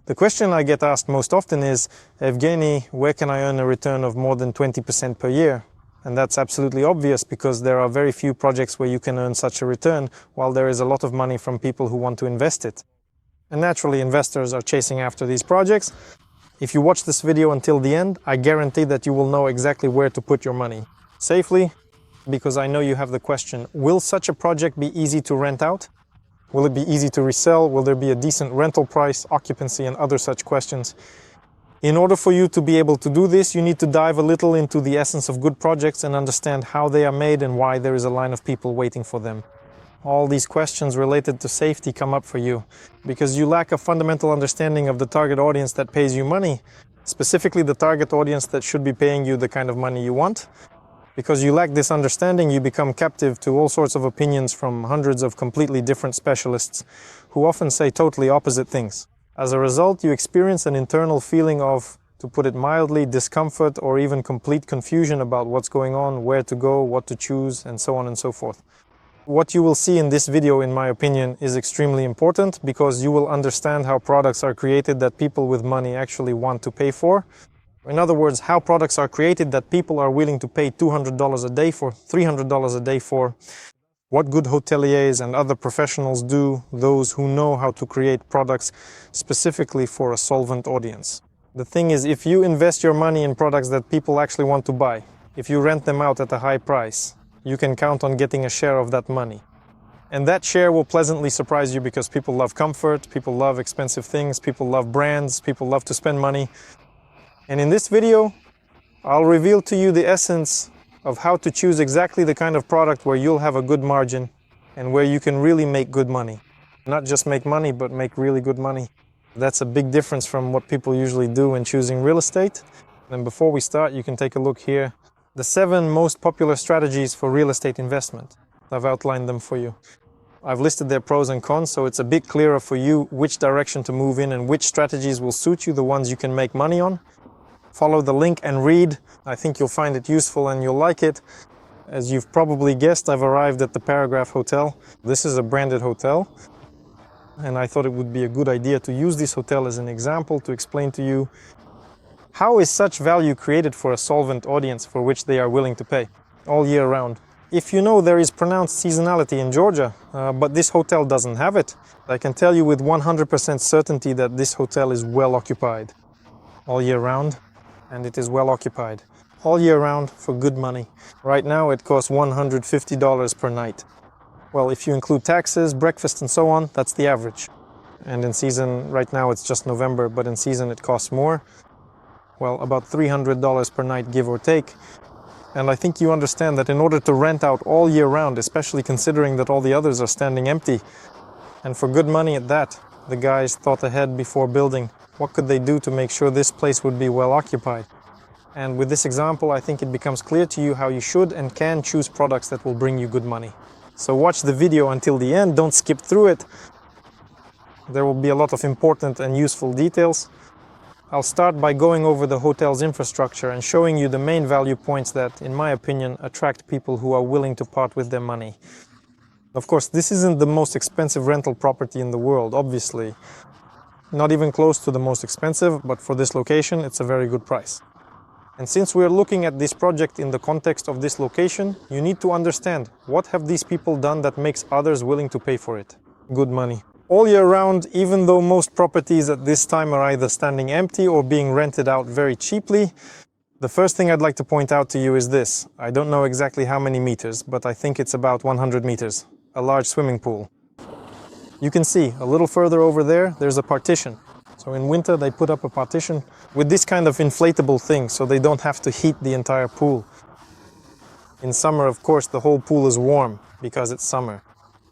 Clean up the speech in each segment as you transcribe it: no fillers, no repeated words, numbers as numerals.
The question I get asked most often is, Evgeny, where can I earn a return of more than 20% per year? And that's absolutely obvious because there are very few projects where you can earn such a return, while there is a lot of money from people who want to invest it. And naturally, investors are chasing after these projects. If you watch this video until the end, I guarantee that you will know exactly where to put your money safely, because I know you have the question, will such a project be easy to rent out? Will it be easy to resell? Will there be a decent rental price, occupancy, and other such questions? In order for you to be able to do this, you need to dive a little into the essence of good projects and understand how they are made and why there is a line of people waiting for them. All these questions related to safety come up for you because you lack a fundamental understanding of the target audience that pays you money, specifically the target audience that should be paying you the kind of money you want. Because you lack this understanding, you become captive to all sorts of opinions from hundreds of completely different specialists who often say totally opposite things. As a result, you experience an internal feeling of, to put it mildly, discomfort or even complete confusion about what's going on, where to go, what to choose, and so on and so forth. What you will see in this video, in my opinion, is extremely important because you will understand how products are created that people with money actually want to pay for. In other words, how products are created that people are willing to pay $200 a day for, $300 a day for. What good hoteliers and other professionals do, those who know how to create products specifically for a solvent audience. The thing is, if you invest your money in products that people actually want to buy, if you rent them out at a high price, you can count on getting a share of that money. And that share will pleasantly surprise you because people love comfort, people love expensive things, people love brands, people love to spend money. And in this video, I'll reveal to you the essence of how to choose exactly the kind of product where you'll have a good margin and where you can really make good money. Not just make money, but make really good money. That's a big difference from what people usually do when choosing real estate. And before we start, you can take a look here. The 7 most popular strategies for real estate investment. I've outlined them for you. I've listed their pros and cons, so it's a bit clearer for you which direction to move in and which strategies will suit you, the ones you can make money on. Follow the link and read. I think you'll find it useful and you'll like it. As you've probably guessed, I've arrived at the Paragraph Hotel. This is a branded hotel, and I thought it would be a good idea to use this hotel as an example to explain to you how is such value created for a solvent audience for which they are willing to pay all year round. If you know, there is pronounced seasonality in Georgia, but this hotel doesn't have it. I can tell you with 100% certainty that this hotel is well occupied all year round, and it is well occupied all year round for good money. Right now it costs $150 per night. Well, if you include taxes, breakfast and so on, that's the average. And in season, right now it's just November, but in season it costs more. Well, about $300 per night, give or take. And I think you understand that in order to rent out all year round, especially considering that all the others are standing empty, and for good money at that, the guys thought ahead before building. What could they do to make sure this place would be well occupied? And with this example, I think it becomes clear to you how you should and can choose products that will bring you good money. So watch the video until the end, don't skip through it. There will be a lot of important and useful details. I'll start by going over the hotel's infrastructure and showing you the main value points that, in my opinion, attract people who are willing to part with their money. Of course, this isn't the most expensive rental property in the world, obviously. Not even close to the most expensive, but for this location, it's a very good price. And since we're looking at this project in the context of this location, you need to understand what have these people done that makes others willing to pay for it. Good money. All year round, even though most properties at this time are either standing empty or being rented out very cheaply, the first thing I'd like to point out to you is this. I don't know exactly how many meters, but I think it's about 100 meters. A large swimming pool. You can see a little further over there, there's a partition. So in winter they put up a partition with this kind of inflatable thing so they don't have to heat the entire pool. In summer, of course, the whole pool is warm because it's summer.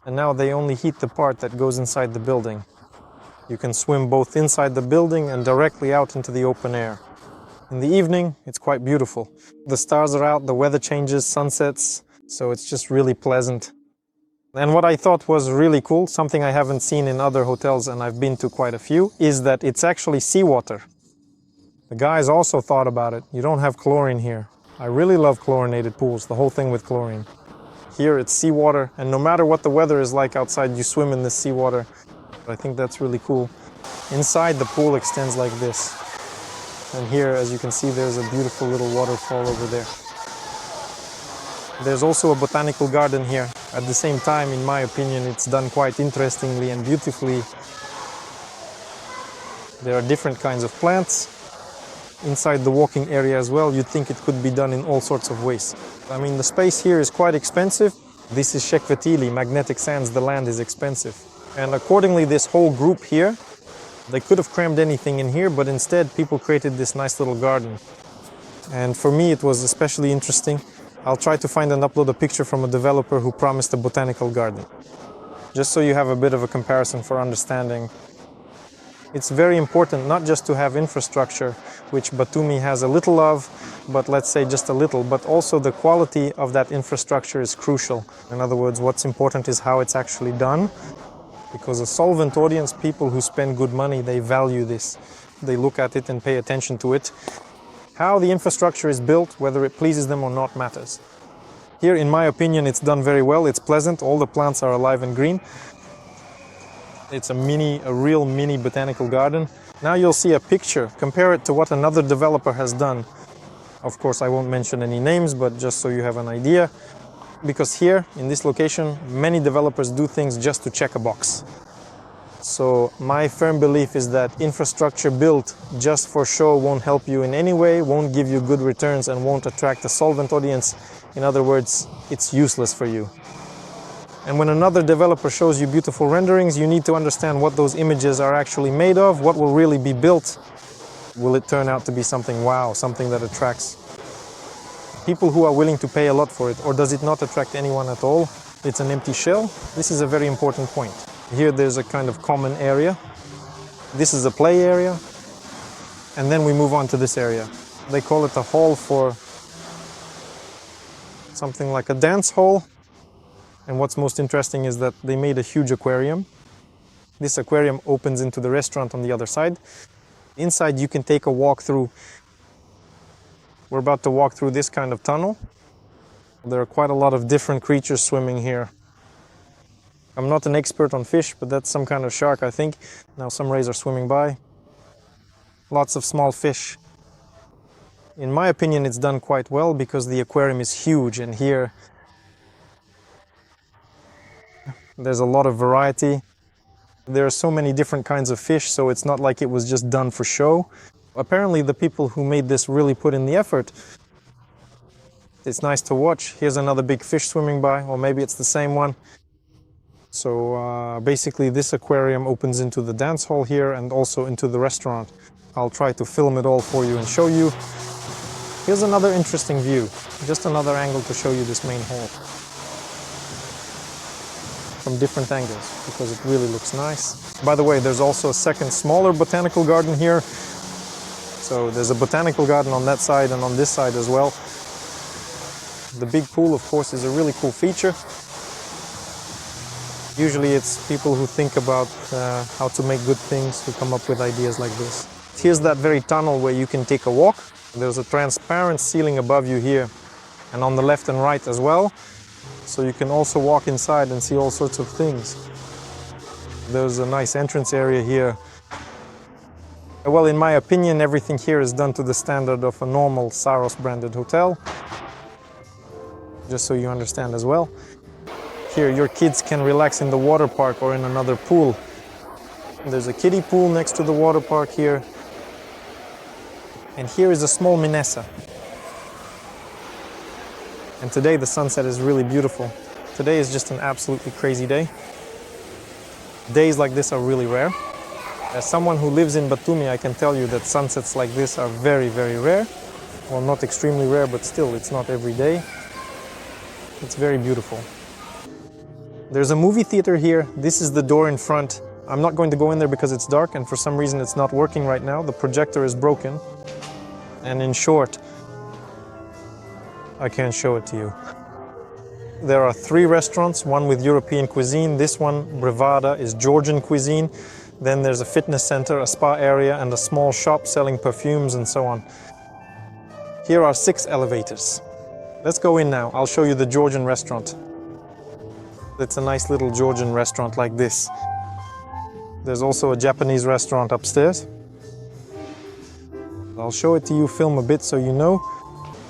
And now they only heat the part that goes inside the building. You can swim both inside the building and directly out into the open air. In the evening, it's quite beautiful. The stars are out, the weather changes, sunsets, so it's just really pleasant. And what I thought was really cool, something I haven't seen in other hotels, and I've been to quite a few, is that it's actually seawater. The guys also thought about it. You don't have chlorine here. I really love chlorinated pools, the whole thing with chlorine. Here it's seawater, and no matter what the weather is like outside, you swim in this seawater. I think that's really cool. Inside, the pool extends like this. And here, as you can see, there's a beautiful little waterfall over there. There's also a botanical garden here. At the same time, in my opinion, it's done quite interestingly and beautifully. There are different kinds of plants. Inside the walking area as well, you'd think it could be done in all sorts of ways. I mean, the space here is quite expensive. This is Shekvetili, magnetic sands, the land is expensive. And accordingly, this whole group here, they could have crammed anything in here, but instead people created this nice little garden. And for me, it was especially interesting. I'll try to find and upload a picture from a developer who promised a botanical garden. Just so you have a bit of a comparison for understanding. It's very important not just to have infrastructure, which Batumi has a little of, but let's say just a little, but also the quality of that infrastructure is crucial. In other words, what's important is how it's actually done. Because a solvent audience, people who spend good money, they value this. They look at it and pay attention to it. How the infrastructure is built, whether it pleases them or not, matters. Here, in my opinion, it's done very well. It's pleasant. All the plants are alive and green. It's a real mini botanical garden. Now you'll see a picture. Compare it to what another developer has done. Of course, I won't mention any names, but just so you have an idea. Because here, in this location, many developers do things just to check a box. So my firm belief is that infrastructure built just for show won't help you in any way, won't give you good returns, and won't attract a solvent audience. In other words, it's useless for you. And when another developer shows you beautiful renderings, you need to understand what those images are actually made of, what will really be built. Will it turn out to be something wow, something that attracts people who are willing to pay a lot for it, or does it not attract anyone at all? It's an empty shell. This is a very important point. Here there's a kind of common area. This is a play area. And then we move on to this area. They call it a hall for something like a dance hall. And what's most interesting is that they made a huge aquarium. This aquarium opens into the restaurant on the other side. Inside you can take a walk through. We're about to walk through this kind of tunnel. There are quite a lot of different creatures swimming here. I'm not an expert on fish, but that's some kind of shark, I think. Now some rays are swimming by. Lots of small fish. In my opinion, it's done quite well because the aquarium is huge, and here there's a lot of variety. There are so many different kinds of fish, so it's not like it was just done for show. Apparently the people who made this really put in the effort. It's nice to watch. Here's another big fish swimming by, or maybe it's the same one. So basically this aquarium opens into the dance hall here and also into the restaurant. I'll try to film it all for you and show you. Here's another interesting view, just another angle to show you this main hall. From different angles, because it really looks nice. By the way, there's also a second smaller botanical garden here. So there's a botanical garden on that side and on this side as well. The big pool, of course, is a really cool feature. Usually it's people who think about how to make good things who come up with ideas like this. Here's that very tunnel where you can take a walk. There's a transparent ceiling above you here, and on the left and right as well. So you can also walk inside and see all sorts of things. There's a nice entrance area here. Well, in my opinion, everything here is done to the standard of a normal Saros branded hotel. Just so you understand as well. Here, your kids can relax in the water park or in another pool. There's a kiddie pool next to the water park here. And here is a small Minessa. And today the sunset is really beautiful. Today is just an absolutely crazy day. Days like this are really rare. As someone who lives in Batumi, I can tell you that sunsets like this are very, very rare. Well, not extremely rare, but still, it's not every day. It's very beautiful. There's a movie theater here. This is the door in front. I'm not going to go in there because it's dark, and for some reason it's not working right now. The projector is broken. And in short, I can't show it to you. There are 3 restaurants, one with European cuisine. This one, Brevada, is Georgian cuisine. Then there's a fitness center, a spa area, and a small shop selling perfumes and so on. Here are 6 elevators. Let's go in now. I'll show you the Georgian restaurant. It's a nice little Georgian restaurant like this. There's also a Japanese restaurant upstairs. I'll show it to you, film a bit so you know.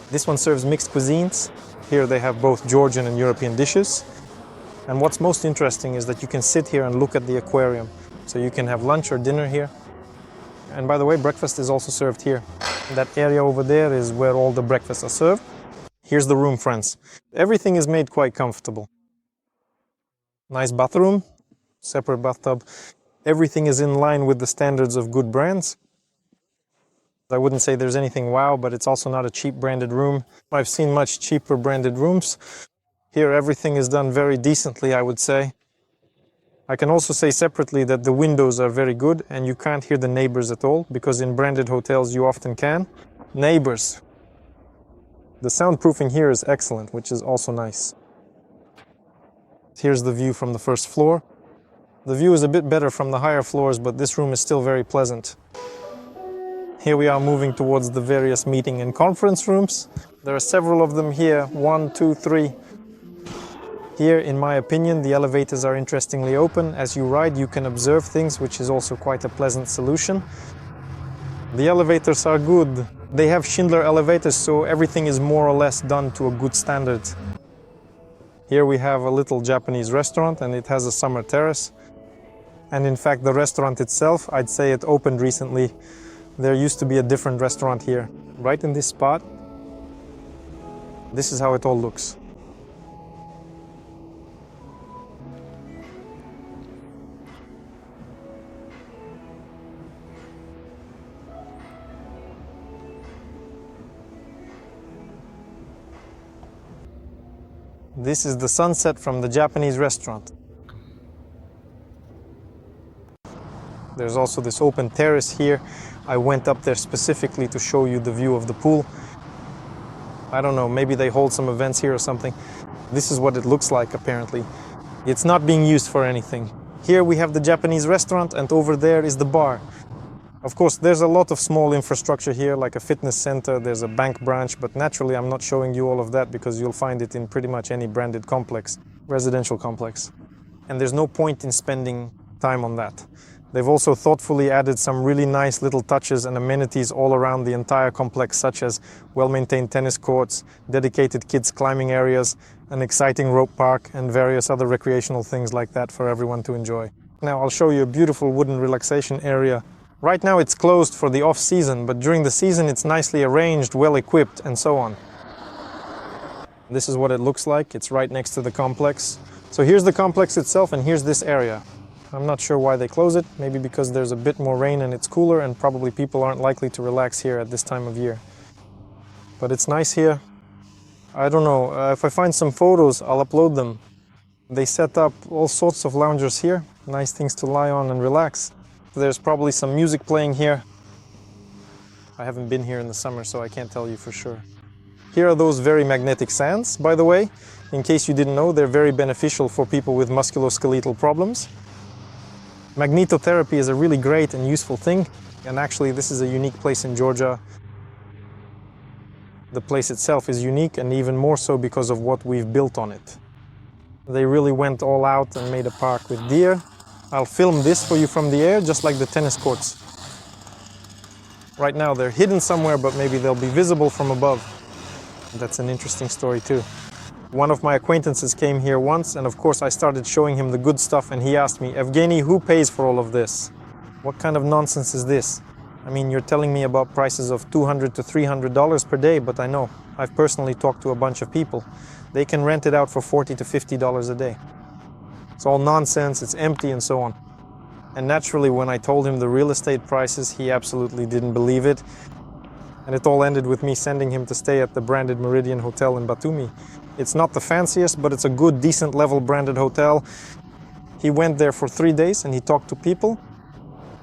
This one serves mixed cuisines. Here they have both Georgian and European dishes. And what's most interesting is that you can sit here and look at the aquarium. So you can have lunch or dinner here. And by the way, breakfast is also served here. That area over there is where all the breakfasts are served. Here's the room, friends. Everything is made quite comfortable. Nice bathroom, separate bathtub. Everything is in line with the standards of good brands. I wouldn't say there's anything wow, but it's also not a cheap branded room. I've seen much cheaper branded rooms. Here everything is done very decently, I would say. I can also say separately that the windows are very good and you can't hear the neighbors at all, because in branded hotels you often can. Neighbors. The soundproofing here is excellent, which is also nice. Here's the view from the first floor. The view is a bit better from the higher floors, but this room is still very pleasant. Here we are moving towards the various meeting and conference rooms. There are several of them here, 1, 2, 3. Here, in my opinion, the elevators are interestingly open. As you ride, you can observe things, which is also quite a pleasant solution. The elevators are good. They have Schindler elevators, so everything is more or less done to a good standard. Here we have a little Japanese restaurant, and it has a summer terrace. And in fact, the restaurant itself, I'd say it opened recently. There used to be a different restaurant here, right in this spot. This is how it all looks. This is the sunset from the Japanese restaurant. There's also this open terrace here. I went up there specifically to show you the view of the pool. I don't know, maybe they hold some events here or something. This is what it looks like apparently. It's not being used for anything. Here we have the Japanese restaurant and over there is the bar. Of course, there's a lot of small infrastructure here, like a fitness center, there's a bank branch, but naturally I'm not showing you all of that because you'll find it in pretty much any branded complex, residential complex. And there's no point in spending time on that. They've also thoughtfully added some really nice little touches and amenities all around the entire complex, such as well-maintained tennis courts, dedicated kids climbing areas, an exciting rope park, and various other recreational things like that for everyone to enjoy. Now I'll show you a beautiful wooden relaxation area. Right now it's closed for the off-season, but during the season it's nicely arranged, well-equipped, and so on. This is what it looks like. It's right next to the complex. So here's the complex itself, and here's this area. I'm not sure why they close it, maybe because there's a bit more rain and it's cooler and probably people aren't likely to relax here at this time of year. But it's nice here. I don't know, if I find some photos, I'll upload them. They set up all sorts of loungers here, nice things to lie on and relax. There's probably some music playing here. I haven't been here in the summer, so I can't tell you for sure. Here are those very magnetic sands, by the way. In case you didn't know, they're very beneficial for people with musculoskeletal problems. Magnetotherapy is a really great and useful thing, and actually this is a unique place in Georgia. The place itself is unique, and even more so because of what we've built on it. They really went all out and made a park with deer. I'll film this for you from the air, just like the tennis courts. Right now they're hidden somewhere, but maybe they'll be visible from above. That's an interesting story too. One of my acquaintances came here once, and of course I started showing him the good stuff, and he asked me, "Evgeny, who pays for all of this? What kind of nonsense is this? I mean, you're telling me about prices of $200 to $300 per day, but I know. I've personally talked to a bunch of people. They can rent it out for $40 to $50 a day. It's all nonsense, it's empty, and so on." And naturally, when I told him the real estate prices, he absolutely didn't believe it. And it all ended with me sending him to stay at the branded Meridian Hotel in Batumi. It's not the fanciest, but it's a good, decent level branded hotel. He went there for 3 days and he talked to people.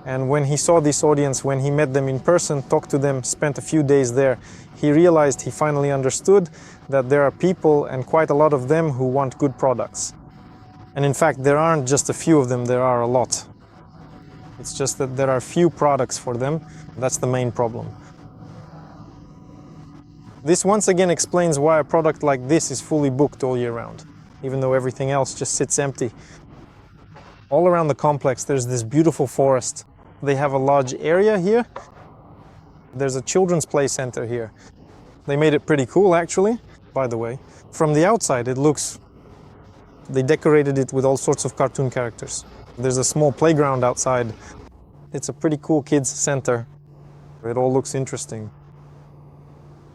And when he saw this audience, when he met them in person, talked to them, spent a few days there, he realized, he finally understood that there are people, and quite a lot of them, who want good products. And in fact, there aren't just a few of them, there are a lot. It's just that there are few products for them. That's the main problem. This once again explains why a product like this is fully booked all year round, even though everything else just sits empty. All around the complex there's this beautiful forest. They have a large area here. There's a children's play center here. They made it pretty cool actually, by the way. From the outside they decorated it with all sorts of cartoon characters. There's a small playground outside. It's a pretty cool kids center. It all looks interesting.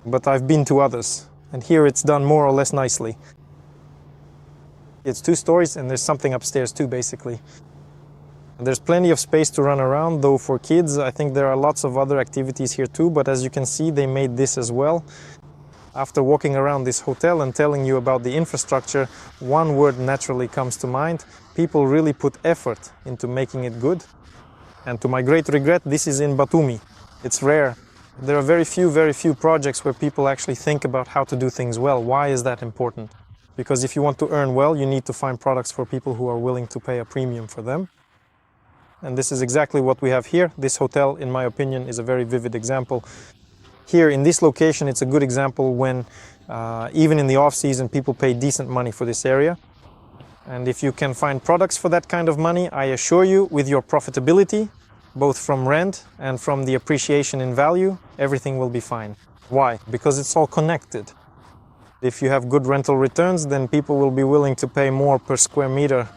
But I've been to others, and here it's done more or less nicely. It's 2 stories and there's something upstairs too, basically. There's plenty of space to run around, though for kids I think there are lots of other activities here too, but as you can see they made this as well. After walking around this hotel and telling you about the infrastructure, one word naturally comes to mind. People really put effort into making it good. And to my great regret, this is in Batumi. It's rare. There are very few projects where people actually think about how to do things well. Why is that important? Because if you want to earn well, you need to find products for people who are willing to pay a premium for them. And this is exactly what we have here. This hotel, in my opinion, is a very vivid example. Here in this location, it's a good example when, even in the off-season, people pay decent money for this area. And if you can find products for that kind of money, I assure you, with your profitability, both from rent and from the appreciation in value, everything will be fine. Why? Because it's all connected. If you have good rental returns, then people will be willing to pay more per square meter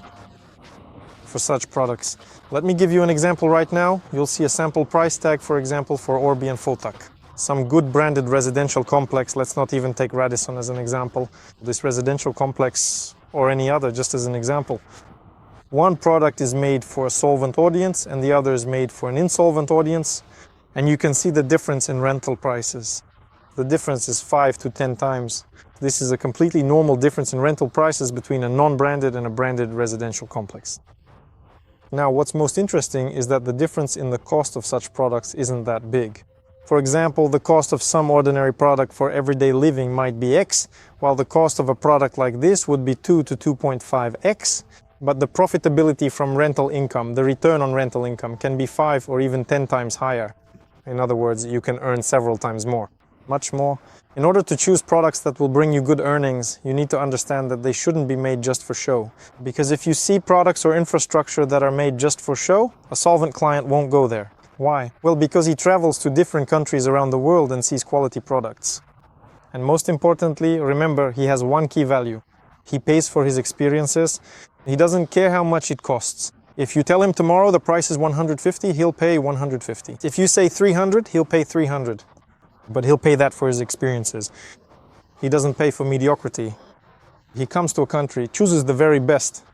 for such products. Let me give you an example right now. You'll see a sample price tag, for example, for Orbi and Fotak. Some good branded residential complex. Let's not even take Radisson as an example. This residential complex, or any other, just as an example. One product is made for a solvent audience and the other is made for an insolvent audience. And you can see the difference in rental prices. The difference is 5 to 10 times. This is a completely normal difference in rental prices between a non-branded and a branded residential complex. Now, what's most interesting is that the difference in the cost of such products isn't that big. For example, the cost of some ordinary product for everyday living might be X, while the cost of a product like this would be 2 to 2.5X, but the profitability from rental income, the return on rental income, can be 5 or even 10 times higher. In other words, you can earn several times more, much more. In order to choose products that will bring you good earnings, you need to understand that they shouldn't be made just for show. Because if you see products or infrastructure that are made just for show, a solvent client won't go there. Why? Well, because he travels to different countries around the world and sees quality products. And most importantly, remember, he has one key value. He pays for his experiences. He doesn't care how much it costs. If you tell him tomorrow the price is 150, he'll pay 150. If you say 300, he'll pay 300. But he'll pay that for his experiences. He doesn't pay for mediocrity. He comes to a country, chooses the very best,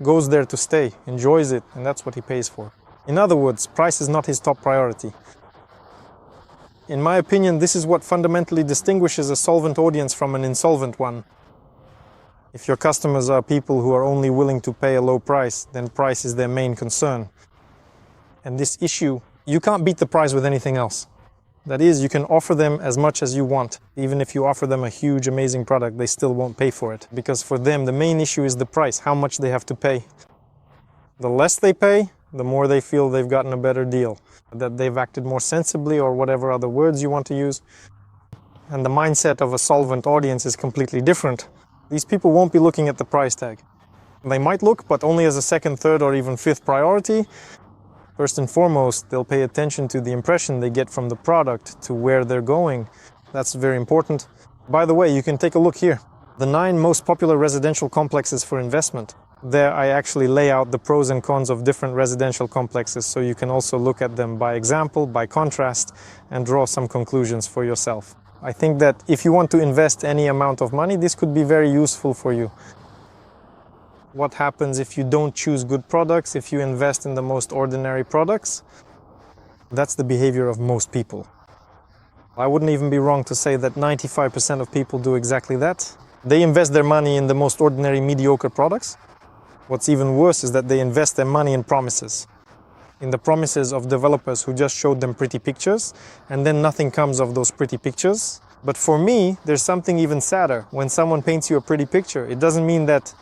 goes there to stay, enjoys it, and that's what he pays for. In other words, price is not his top priority. In my opinion, this is what fundamentally distinguishes a solvent audience from an insolvent one. If your customers are people who are only willing to pay a low price, then price is their main concern. And this issue, you can't beat the price with anything else. That is, you can offer them as much as you want. Even if you offer them a huge, amazing product, they still won't pay for it. Because for them, the main issue is the price, how much they have to pay. The less they pay, the more they feel they've gotten a better deal, that they've acted more sensibly, or whatever other words you want to use. And the mindset of a solvent audience is completely different. These people won't be looking at the price tag. They might look, but only as a second, third, or even fifth priority. First and foremost, they'll pay attention to the impression they get from the product, to where they're going. That's very important. By the way, you can take a look here. The 9 most popular residential complexes for investment. There I actually lay out the pros and cons of different residential complexes, so you can also look at them by example, by contrast, and draw some conclusions for yourself. I think that if you want to invest any amount of money, this could be very useful for you. What happens if you don't choose good products, if you invest in the most ordinary products? That's the behavior of most people. I wouldn't even be wrong to say that 95% of people do exactly that. They invest their money in the most ordinary, mediocre products. What's even worse is that they invest their money in promises. In the promises of developers who just showed them pretty pictures, and then nothing comes of those pretty pictures. But for me, there's something even sadder. When someone paints you a pretty picture, it doesn't mean that.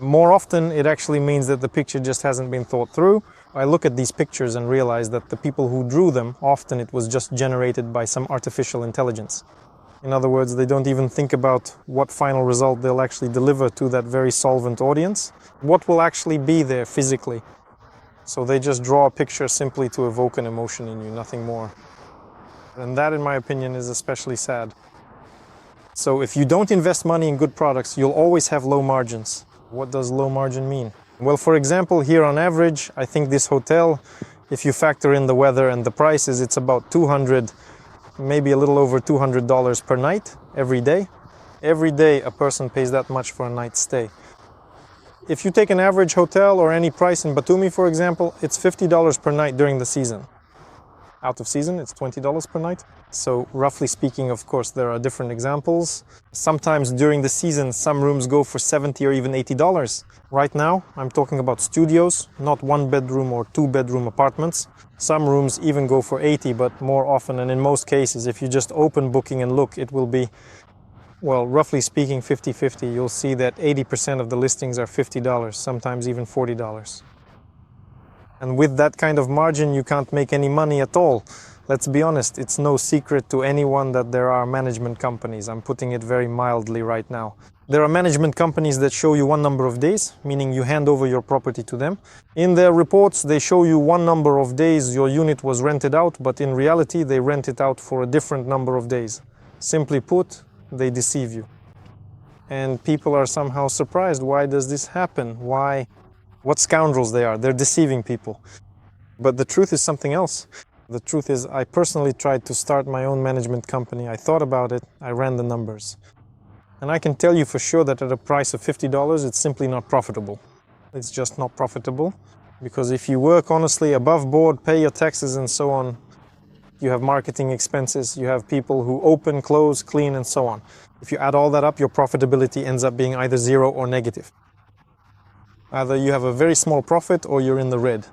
More often, it actually means that the picture just hasn't been thought through. I look at these pictures and realize that the people who drew them, often it was just generated by some artificial intelligence. In other words, they don't even think about what final result they'll actually deliver to that very solvent audience. What will actually be there physically? So they just draw a picture simply to evoke an emotion in you, nothing more. And that, in my opinion, is especially sad. So if you don't invest money in good products, you'll always have low margins. What does low margin mean? Well, for example, here on average, I think this hotel, if you factor in the weather and the prices, it's about $200, maybe a little over $200 per night every day. Every day a person pays that much for a night's stay. If you take an average hotel or any price in Batumi, for example, it's $50 per night during the season. Out of season, it's $20 per night. So roughly speaking, of course, there are different examples. Sometimes during the season, some rooms go for $70 or even $80. Right now, I'm talking about studios, not 1-bedroom or 2-bedroom apartments. Some rooms even go for $80, but more often, and in most cases, if you just open booking and look, it will be, well, roughly speaking, 50-50. You'll see that 80% of the listings are $50, sometimes even $40. And with that kind of margin, you can't make any money at all. Let's be honest, it's no secret to anyone that there are management companies. I'm putting it very mildly right now. There are management companies that show you one number of days, meaning you hand over your property to them. In their reports, they show you one number of days your unit was rented out, but in reality, they rent it out for a different number of days. Simply put, they deceive you. And people are somehow surprised. Why does this happen? Why? What scoundrels they are. They're deceiving people. But the truth is something else. The truth is, I personally tried to start my own management company. I thought about it. I ran the numbers. And I can tell you for sure that at a price of $50, it's simply not profitable. It's just not profitable. Because if you work honestly above board, pay your taxes and so on, you have marketing expenses, you have people who open, close, clean, and so on. If you add all that up, your profitability ends up being either zero or negative. Either you have a very small profit or you're in the red.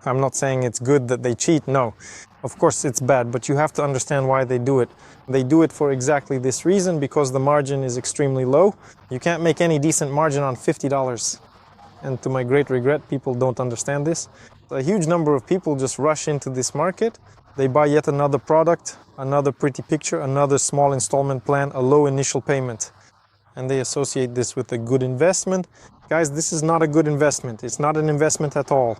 I'm not saying it's good that they cheat, no. Of course it's bad, but you have to understand why they do it. They do it for exactly this reason, because the margin is extremely low. You can't make any decent margin on $50. And to my great regret, people don't understand this. A huge number of people just rush into this market. They buy yet another product, another pretty picture, another small installment plan, a low initial payment. And they associate this with a good investment. Guys, this is not a good investment. It's not an investment at all.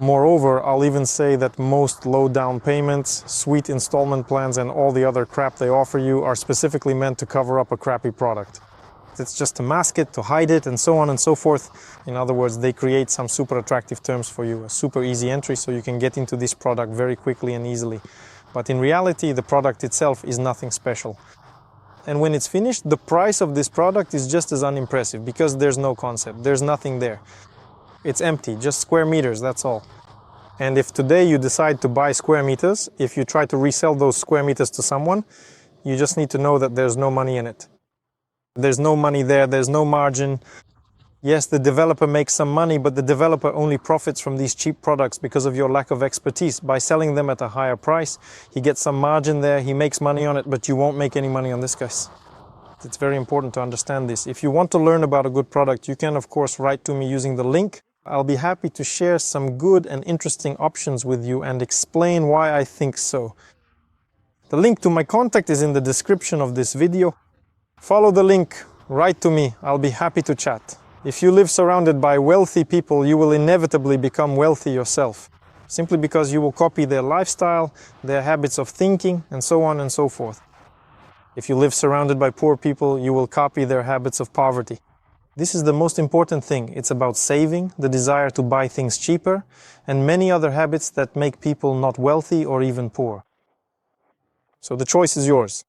Moreover, I'll even say that most low down payments, sweet installment plans, and all the other crap they offer you are specifically meant to cover up a crappy product. It's just to mask it, to hide it, and so on and so forth. In other words, they create some super attractive terms for you, a super easy entry so you can get into this product very quickly and easily. But in reality, the product itself is nothing special. And when it's finished, the price of this product is just as unimpressive because there's no concept, there's nothing there. It's empty, just square meters, that's all. And if today you decide to buy square meters, if you try to resell those square meters to someone, you just need to know that there's no money in it. There's no money there, there's no margin. Yes, the developer makes some money, but the developer only profits from these cheap products because of your lack of expertise. By selling them at a higher price, he gets some margin there, he makes money on it, but you won't make any money on this, guys. It's very important to understand this. If you want to learn about a good product, you can, of course, write to me using the link. I'll be happy to share some good and interesting options with you and explain why I think so. The link to my contact is in the description of this video. Follow the link, write to me, I'll be happy to chat. If you live surrounded by wealthy people, you will inevitably become wealthy yourself, simply because you will copy their lifestyle, their habits of thinking, and so on and so forth. If you live surrounded by poor people, you will copy their habits of poverty. This is the most important thing. It's about saving, the desire to buy things cheaper, and many other habits that make people not wealthy or even poor. So the choice is yours.